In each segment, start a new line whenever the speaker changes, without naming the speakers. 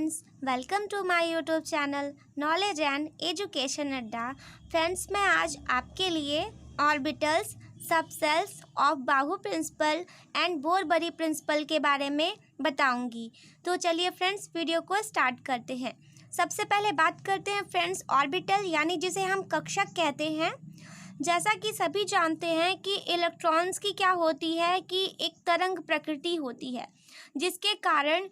Friends, welcome to my YouTube channel knowledge and education अड्डा। Friends, मैं आज आपके लिए ऑर्बिटल्स, सबसेल्स ऑफ बाहु प्रिंसिपल एंड बोरबरी प्रिंसिपल के बारे में बताऊंगी। तो चलिए फ्रेंड्स, वीडियो को स्टार्ट करते हैं। सबसे पहले बात करते हैं फ्रेंड्स ऑर्बिटल यानी जिसे हम कक्षक कहते हैं। जैसा कि सभी जानते हैं कि इलेक्ट्रॉन्स की क्या होती है कि एक तरंग प्रकृति होती है, जिसके कारण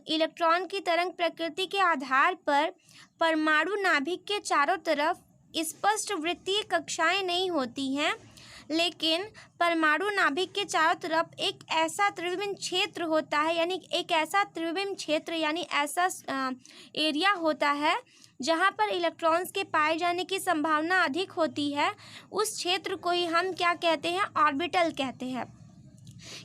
इलेक्ट्रॉन की तरंग प्रकृति के आधार पर परमाणु नाभिक के चारों तरफ स्पष्ट वृत्तीय कक्षाएं नहीं होती हैं, लेकिन परमाणु नाभिक के चारों तरफ एक ऐसा त्रिविम क्षेत्र होता है, यानी एक ऐसा त्रिविम क्षेत्र यानी ऐसा एरिया होता है जहाँ पर इलेक्ट्रॉन्स के पाए जाने की संभावना अधिक होती है। उस क्षेत्र को ही हम क्या कहते हैं? ऑर्बिटल कहते हैं।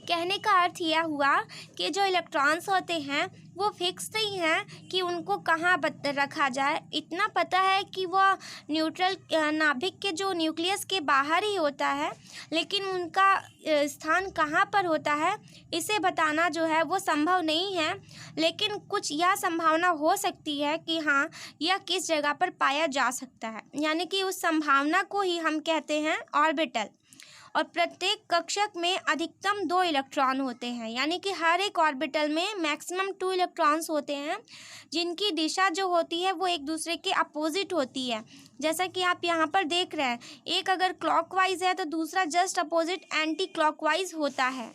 कहने का अर्थ यह हुआ कि जो इलेक्ट्रॉन्स होते हैं वो फिक्स नहीं हैं कि उनको कहाँ रखा जाए। इतना पता है कि वह न्यूट्रल नाभिक के जो न्यूक्लियस के बाहर ही होता है, लेकिन उनका स्थान कहाँ पर होता है इसे बताना जो है वो संभव नहीं है। लेकिन कुछ यह संभावना हो सकती है कि हाँ, यह किस जगह पर पाया जा सकता है, यानी कि उस संभावना को ही हम कहते हैं ऑर्बिटल। और प्रत्येक कक्षक में अधिकतम 2 इलेक्ट्रॉन होते हैं, यानी कि हर एक ऑर्बिटल में मैक्सिमम 2 इलेक्ट्रॉन्स होते हैं, जिनकी दिशा जो होती है वो एक दूसरे के अपोजिट होती है। जैसा कि आप यहाँ पर देख रहे हैं, एक अगर क्लॉकवाइज है तो दूसरा जस्ट अपोजिट एंटी क्लॉकवाइज होता है।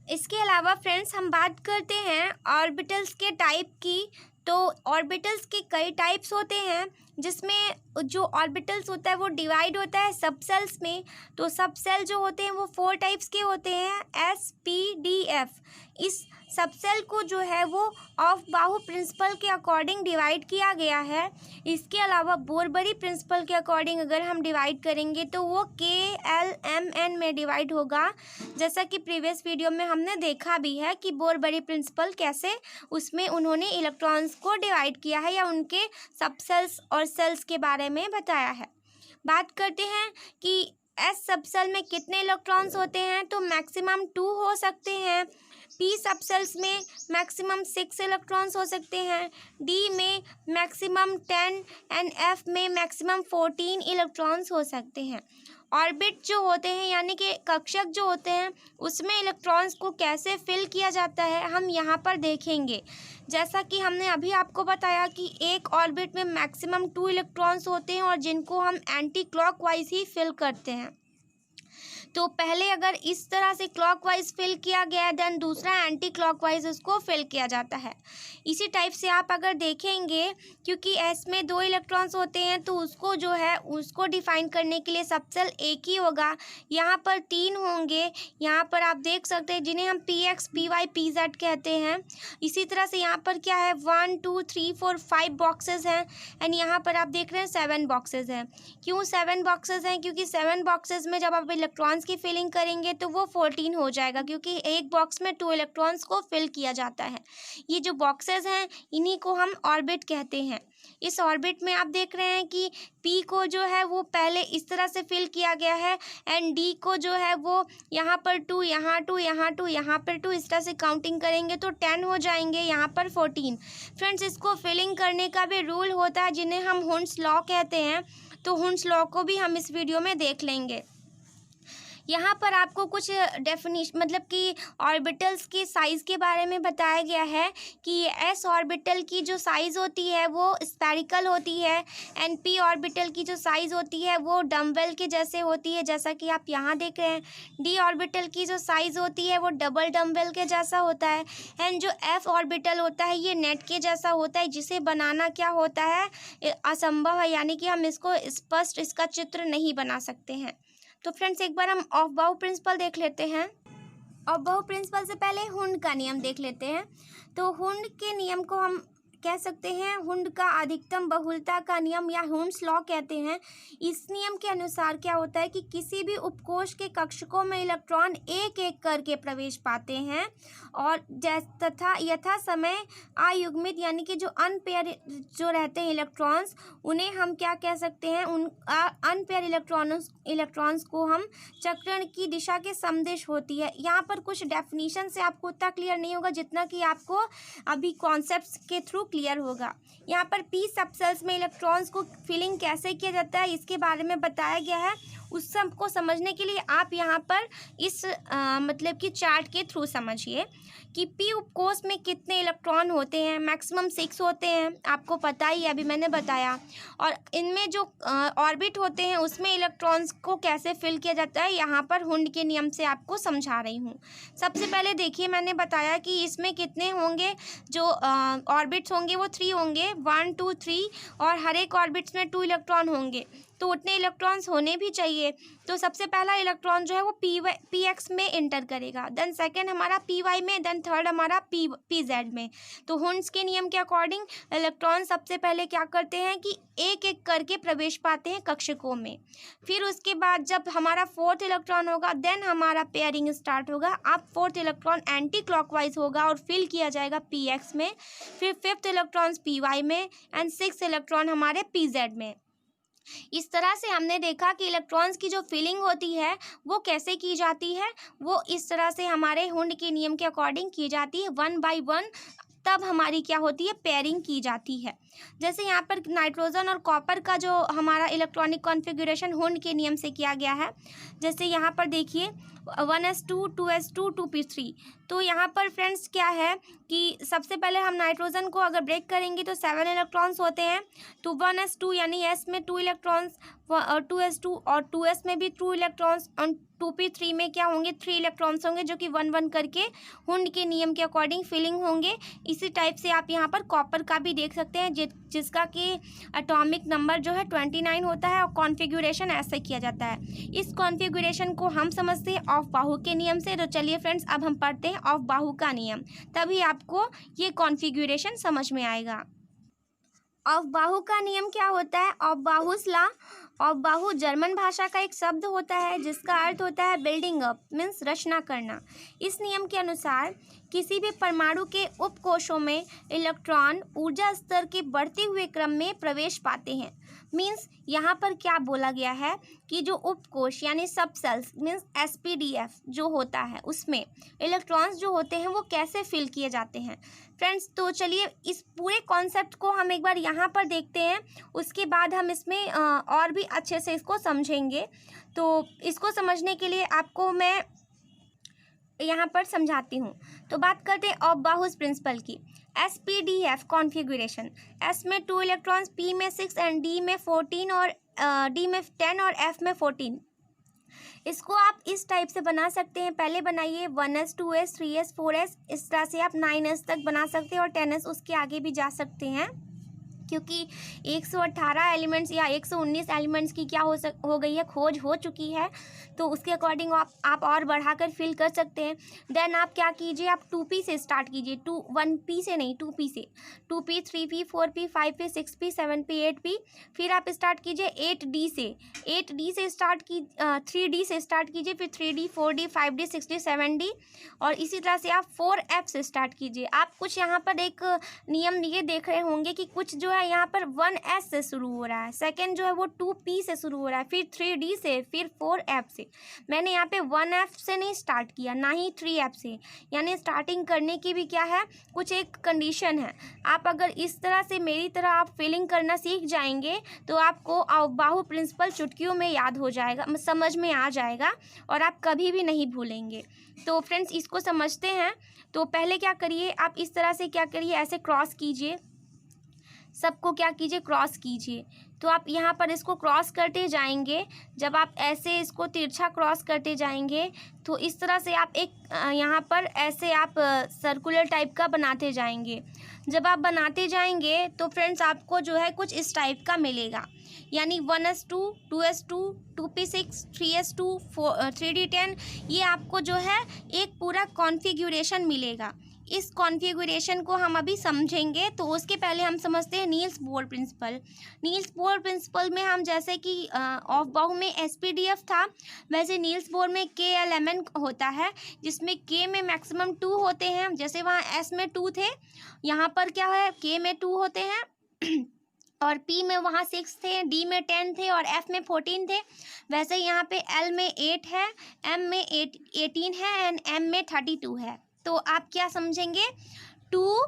इसके अलावा फ्रेंड्स, हम बात करते हैं ऑर्बिटल्स के टाइप की। तो ऑर्बिटल्स के कई टाइप्स होते हैं, जिसमें जो ऑर्बिटल्स होता है वो डिवाइड होता है सबसेल्स में। तो सबसेल जो होते हैं वो 4 टाइप्स के होते हैं, S, P, D, F। इस सबसेल को जो है वो ऑफ बाहु प्रिंसिपल के अकॉर्डिंग डिवाइड किया गया है। इसके अलावा बोरबरी प्रिंसिपल के अकॉर्डिंग अगर हम डिवाइड करेंगे तो वो K, L, M, N में डिवाइड होगा। जैसा कि प्रीवियस वीडियो में हमने देखा भी है कि बोरबरी प्रिंसिपल कैसे उसमें उन्होंने इलेक्ट्रॉन्स को डिवाइड किया है या उनके सबसेल्स और सेल्स के बारे में बताया है। बात करते हैं कि एस सबसेल में कितने इलेक्ट्रॉन्स होते हैं, तो मैक्सिमम 2 हो सकते हैं। पी सबसेल्स में मैक्सिमम 6 इलेक्ट्रॉन्स हो सकते हैं। डी में मैक्सिमम 10 एंड एफ में मैक्सिमम 14 इलेक्ट्रॉन्स हो सकते हैं। ऑर्बिट जो होते हैं यानी कि कक्षक जो होते हैं उसमें इलेक्ट्रॉन्स को कैसे फिल किया जाता है हम यहाँ पर देखेंगे। जैसा कि हमने अभी आपको बताया कि एक ऑर्बिट में मैक्सिमम 2 इलेक्ट्रॉन्स होते हैं और जिनको हम एंटी क्लॉकवाइज ही फिल करते हैं। तो पहले अगर इस तरह से क्लॉकवाइज फिल किया गया है, देन दूसरा एंटी क्लॉकवाइज उसको फिल किया जाता है। इसी टाइप से आप अगर देखेंगे, क्योंकि एस में 2 इलेक्ट्रॉन्स होते हैं तो उसको जो है उसको डिफाइन करने के लिए सबसेल एक ही होगा। यहाँ पर 3 होंगे, यहाँ पर आप देख सकते हैं, जिन्हें हम PX, PY, PZ कहते हैं। इसी तरह से यहाँ पर क्या है 1 2 3 4 5 बॉक्सेस हैं एंड यहाँ पर आप देख रहे हैं 7 बॉक्सेस हैं। क्यों 7 बॉक्सेस हैं? क्योंकि 7 बॉक्सेस में जब आप इलेक्ट्रॉन्स की फिलिंग करेंगे तो वो 14 हो जाएगा, क्योंकि एक बॉक्स में 2 इलेक्ट्रॉन्स को फिल किया जाता है। ये जो बॉक्सेस हैं इन्हीं को हम ऑर्बिट कहते हैं। इस ऑर्बिट में आप देख रहे हैं कि P को जो है वो पहले इस तरह से फिल किया गया है एंड D को जो है वो यहाँ पर 2, यहाँ 2, यहाँ 2, यहाँ पर 2, इस तरह से काउंटिंग करेंगे तो 10 हो जाएंगे, यहाँ पर 14। फ्रेंड्स, इसको फिलिंग करने का भी रूल होता है जिन्हें हम हुंस लॉ कहते हैं। तो हुंस लॉ को भी हम इस वीडियो में देख लेंगे। यहाँ पर आपको कुछ डेफिनेशन मतलब कि ऑर्बिटल्स की साइज़ के बारे में बताया गया है कि एस ऑर्बिटल की जो साइज़ होती है वो स्फेरिकल होती है एंड पी ऑर्बिटल की जो साइज़ होती है वो डम्बेल के जैसे होती है, जैसा कि आप यहाँ देख रहे हैं। डी ऑर्बिटल की जो साइज़ होती है वो डबल डम्बेल के जैसा होता है एंड जो एफ ऑर्बिटल होता है ये नेट के जैसा होता है, जिसे बनाना क्या होता है असंभव है, यानी कि हम इसको स्पष्ट इसका चित्र नहीं बना सकते हैं। तो फ्रेंड्स, एक बार हम ऑफ बाहु प्रिंसिपल देख लेते हैं। ऑफ बाहु प्रिंसिपल से पहले हुंड का नियम देख लेते हैं। तो हुंड के नियम को हम कह सकते हैं हुंड का अधिकतम बहुलता का नियम या हुंड्स लॉ कहते हैं। इस नियम के अनुसार क्या होता है कि किसी भी उपकोष के कक्षकों में इलेक्ट्रॉन एक एक करके प्रवेश पाते हैं और तथा यथा समय अयुग्मित यानी कि जो अनपेयर जो रहते हैं इलेक्ट्रॉन्स, उन्हें हम क्या कह सकते हैं, उन अनपेयर इलेक्ट्रॉन्स को हम चक्रण की दिशा के समदिश होती है। यहाँ पर कुछ डेफिनेशन से आपको उतना क्लियर नहीं होगा जितना कि आपको अभी कॉन्सेप्ट्स के थ्रू क्लियर होगा। यहाँ पर पी सबसेल्स में इलेक्ट्रॉन्स को फिलिंग कैसे किया जाता है इसके बारे में बताया गया है। उस सब को समझने के लिए आप यहाँ पर इस मतलब कि चार्ट के थ्रू समझिए कि पी उपकोष में कितने इलेक्ट्रॉन होते हैं। मैक्सिमम 6 होते हैं, आपको पता ही है, अभी मैंने बताया। और इनमें जो ऑर्बिट होते हैं उसमें इलेक्ट्रॉन्स को कैसे फिल किया जाता है यहाँ पर हुंड के नियम से आपको समझा रही हूँ। सबसे पहले देखिए, मैंने बताया कि इसमें कितने होंगे, जो ऑर्बिट्स होंगे वो 3 होंगे, 1 2 3, और हर एक ऑर्बिट्स में 2 इलेक्ट्रॉन होंगे, तो उतने इलेक्ट्रॉन्स होने भी चाहिए। तो सबसे पहला इलेक्ट्रॉन जो है वो पी एक्स में इंटर करेगा, देन सेकंड हमारा पी वाई में, देन थर्ड हमारा पी जेड में। तो हुंड्स के नियम के अकॉर्डिंग इलेक्ट्रॉन सबसे पहले क्या करते हैं कि एक एक करके प्रवेश पाते हैं कक्षकों में। फिर उसके बाद जब हमारा 4th इलेक्ट्रॉन होगा देन हमारा पेयरिंग स्टार्ट होगा। अब 4th इलेक्ट्रॉन एंटी क्लॉकवाइज होगा और फिल किया जाएगा पी एक्स में। फिर 5th इलेक्ट्रॉन पी वाई में एंड 6th इलेक्ट्रॉन हमारे पी जेड में। इस तरह से हमने देखा कि इलेक्ट्रॉन्स की जो फिलिंग होती है वो कैसे की जाती है, वो इस तरह से हमारे हुंड के नियम के अकॉर्डिंग की जाती है 1 by 1। तब हमारी क्या होती है, पेयरिंग की जाती है। जैसे यहाँ पर नाइट्रोजन और कॉपर का जो हमारा इलेक्ट्रॉनिक कॉन्फ़िगरेशन हुंड के नियम से किया गया है। जैसे यहाँ पर देखिए 1s2 2s2 2p3। तो यहाँ पर फ्रेंड्स क्या है कि सबसे पहले हम नाइट्रोजन को अगर ब्रेक करेंगे तो 7 इलेक्ट्रॉन्स होते हैं। तो 1s2 यानी s में 2 इलेक्ट्रॉन्स, 2s2 और 2s में भी 2 इलेक्ट्रॉन्स, और 2p3 में क्या होंगे, 3 इलेक्ट्रॉन्स होंगे जो कि 1 1 करके हुंड के नियम के अकॉर्डिंग फिलिंग होंगे। इसी टाइप से आप यहाँ पर कॉपर का भी देख सकते हैं जिसका कि एटॉमिक नंबर जो है 29 होता है और कॉन्फ़िगरेशन ऐसे किया जाता है। इस कॉन्फ़िगरेशन को हम समझते हैं ऑफ बाहु के नियम से। तो चलिए फ्रेंड्स, अब हम पढ़ते हैं ऑफ बाहु का नियम, तभी आपको ये कॉन्फ़िगरेशन समझ में आएगा। ऑफ बाहु का नियम क्या होता है? ऑफ बाहुस लॉ। ऑफ बाहु जर्मन भाषा का एक शब्द होता है जिसका अर्थ होता है बिल्डिंग अप, मीन्स रचना करना। इस नियम के अनुसार किसी भी परमाणु के उपकोषों में इलेक्ट्रॉन ऊर्जा स्तर के बढ़ते हुए क्रम में प्रवेश पाते हैं। मीन्स यहाँ पर क्या बोला गया है कि जो उपकोष यानी सब सेल्स मीन्स एसपीडीएफ जो होता है उसमें इलेक्ट्रॉन्स जो होते हैं वो कैसे फिल किए जाते हैं फ्रेंड्स। तो चलिए इस पूरे कॉन्सेप्ट को हम एक बार यहाँ पर देखते हैं, उसके बाद हम इसमें और भी अच्छे से इसको समझेंगे। तो इसको समझने के लिए आपको मैं यहाँ पर समझाती हूँ। तो बात करते हैं ऑफ बाहुस प्रिंसिपल की। एसपीडीएफ कॉन्फ़िगरेशन, एस में 2 इलेक्ट्रॉन्स, पी में 6 एंड डी में 14 और डी में 10 और एफ में 14। इसको आप इस टाइप से बना सकते हैं। पहले बनाइए 1s 2s 3s 4s, इस तरह से आप 9s तक बना सकते हैं और 10s उसके आगे भी जा सकते हैं, क्योंकि 118 एलिमेंट्स या 119 एलिमेंट्स की क्या हो गई है, खोज हो चुकी है। तो उसके अकॉर्डिंग आप और बढ़ाकर फिल कर सकते हैं। देन आप क्या कीजिए, आप 2p से स्टार्ट कीजिए, 1p से नहीं 2p से, 2p 3p 4p 5p 6p 7p 8p। फिर आप स्टार्ट कीजिए 8d से, 8d से स्टार्ट की 3d से स्टार्ट कीजिए, फिर 3d 4d 5d 6d 7d, और इसी तरह से आप 4f से स्टार्ट कीजिए। आप कुछ यहाँ पर एक नियम ये देख रहे होंगे कि कुछ जो है यहाँ पर 1s से शुरू हो रहा है, सेकंड जो है वो 2p से शुरू हो रहा है, फिर 3d से, फिर 4f से। मैंने यहाँ पे 1f से नहीं स्टार्ट किया, ना ही 3f से। यानी स्टार्टिंग करने की भी क्या है, कुछ एक कंडीशन है। आप अगर इस तरह से मेरी तरह आप फिलिंग करना सीख जाएंगे तो आपको बाहु प्रिंसिपल चुटकियों में याद हो जाएगा, समझ में आ जाएगा और आप कभी भी नहीं भूलेंगे। तो फ्रेंड्स इसको समझते हैं। तो पहले क्या करिए, आप इस तरह से क्या करिए, ऐसे क्रॉस कीजिए, सबको क्या कीजिए, क्रॉस कीजिए। तो आप यहाँ पर इसको क्रॉस करते जाएंगे। जब आप ऐसे इसको तिरछा क्रॉस करते जाएंगे तो इस तरह से आप एक यहाँ पर ऐसे आप सर्कुलर टाइप का बनाते जाएंगे। जब आप बनाते जाएंगे तो फ्रेंड्स आपको जो है कुछ इस टाइप का मिलेगा, यानी 1s2 2s2 2p6 3s2 3d10, ये आपको जो है एक पूरा कॉन्फ़िगरेशन मिलेगा। इस कॉन्फ़िगरेशन को हम अभी समझेंगे। तो उसके पहले हम समझते हैं Niels Bohr principle. Niels Bohr principle में हम जैसे कि ऑफ बाहु में एसपीडीएफ था, वैसे नील्स बोर में KLMN होता है, जिसमें K में मैक्सिमम 2 होते हैं। जैसे वहाँ S में 2 थे, यहाँ पर क्या है K में 2 होते हैं और P में वहाँ 6 थे, D में 10 थे और F में 14 थे। वैसे यहाँ पे L में 8 है, M में 18 है एंड M में 32 है। तो आप क्या समझेंगे 2,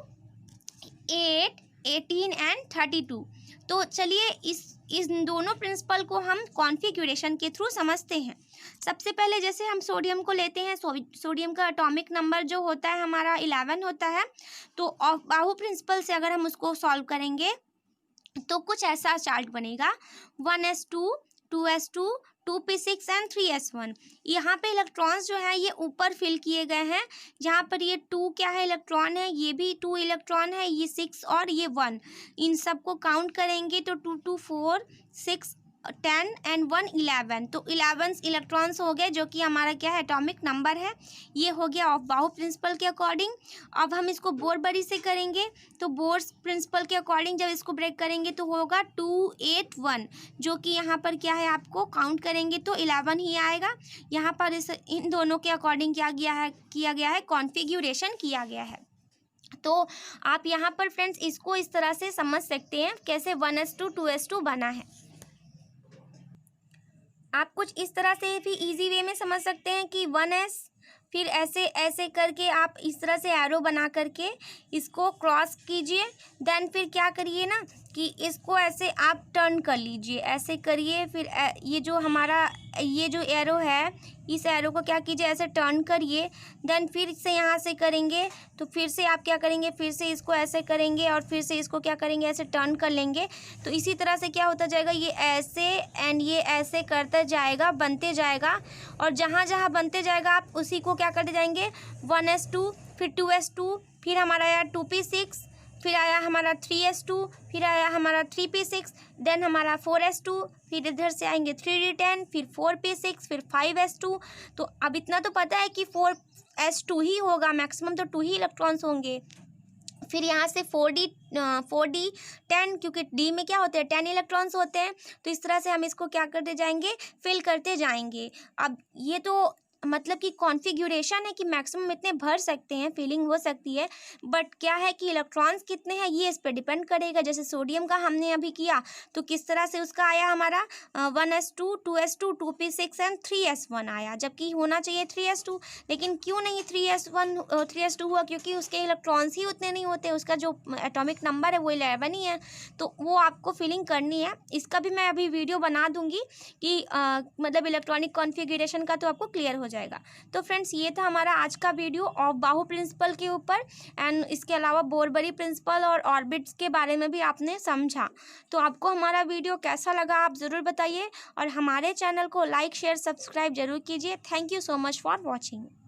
8, 18 एंड 32। तो चलिए इस दोनों प्रिंसिपल को हम कॉन्फ़िगरेशन के थ्रू समझते हैं। सबसे पहले जैसे हम सोडियम को लेते हैं, सोडियम का एटॉमिक नंबर जो होता है हमारा 11 होता है। तो ऑफ बाहु प्रिंसिपल से अगर हम उसको सॉल्व करेंगे तो कुछ ऐसा चार्ट बनेगा 1s2, 2s2, 2p6 and 3s1। यहाँ पे इलेक्ट्रॉन्स जो है ये ऊपर फिल किए गए हैं। जहाँ पर ये 2 क्या है इलेक्ट्रॉन है, ये भी 2 इलेक्ट्रॉन है, ये 6 और ये 1। इन सबको काउंट करेंगे तो 2, 2, 4, 6, 10 एंड 1, 11। तो 11 इलेक्ट्रॉन्स हो गए, जो कि हमारा क्या है एटॉमिक नंबर है। ये हो गया ऑफ बाहु प्रिंसिपल के अकॉर्डिंग। अब हम इसको बोर बड़ी से करेंगे तो बोर प्रिंसिपल के अकॉर्डिंग जब इसको ब्रेक करेंगे तो होगा 2, 8, 1, जो कि यहाँ पर क्या है आपको काउंट करेंगे तो 11 ही आएगा। यहाँ पर इन दोनों के अकॉर्डिंग क्या किया गया है कॉन्फ़िगरेशन किया गया है। तो आप यहाँ पर फ्रेंड्स इसको इस तरह से समझ सकते हैं कैसे 1s2, 2s2 बना है। आप कुछ इस तरह से भी इजी वे में समझ सकते हैं कि 1s, फिर ऐसे ऐसे करके आप इस तरह से एरो बना करके इसको क्रॉस कीजिए। देन फिर क्या करिए ना कि इसको ऐसे आप टर्न कर लीजिए, ऐसे करिए। फिर ये जो हमारा ये जो एरो है, इस एरो को क्या कीजिए ऐसे टर्न करिए। देन फिर से यहाँ से करेंगे तो फिर से आप क्या करेंगे, फिर से इसको ऐसे करेंगे और फिर से इसको क्या करेंगे ऐसे टर्न कर लेंगे। तो इसी तरह से क्या होता जाएगा, ये ऐसे एंड ये ऐसे करते जाएगा, बनते जाएगा। और जहाँ जहाँ बनते जाएगा आप उसी को क्या करते जाएंगे 1s2, फिर 2s2, फिर हमारा आया 2p6, फिर आया हमारा 3s2, फिर आया हमारा 3p6, देन हमारा 4s2, फिर इधर से आएंगे 3d10, फिर 4p6, फिर 5s2। तो अब इतना तो पता है कि 4s2 ही होगा, मैक्सिमम तो 2 ही इलेक्ट्रॉन्स होंगे। फिर यहाँ से 4d10, क्योंकि d में क्या होते हैं 10 इलेक्ट्रॉन्स होते हैं। तो इस तरह से हम इसको क्या करते जाएंगे फिल करते जाएंगे। अब ये तो मतलब कि कॉन्फ़िगरेशन है कि मैक्सिमम इतने भर सकते हैं, फीलिंग हो सकती है। बट क्या है कि इलेक्ट्रॉन्स कितने हैं ये इस पर डिपेंड करेगा। जैसे सोडियम का हमने अभी किया तो किस तरह से उसका आया हमारा 1s2, 2s2, 2p6 and 3s1 आया, जबकि होना चाहिए 3s2। लेकिन क्यों नहीं 3s2 हुआ, क्योंकि उसके इलेक्ट्रॉन्स ही उतने नहीं होते, उसका जो एटॉमिक नंबर है वो 11 ही है। तो वो आपको फीलिंग करनी है। इसका भी मैं अभी वीडियो बना दूंगी कि मतलब इलेक्ट्रॉनिक कॉन्फ़िगरेशन का, तो आपको क्लियर हो जाएगा। तो फ्रेंड्स ये था हमारा आज का वीडियो ऑफ बाहु प्रिंसिपल के ऊपर एंड इसके अलावा बोरबरी प्रिंसिपल और ऑर्बिट्स के बारे में भी आपने समझा। तो आपको हमारा वीडियो कैसा लगा आप ज़रूर बताइए और हमारे चैनल को लाइक, शेयर, सब्सक्राइब जरूर कीजिए। Thank you so much for watching.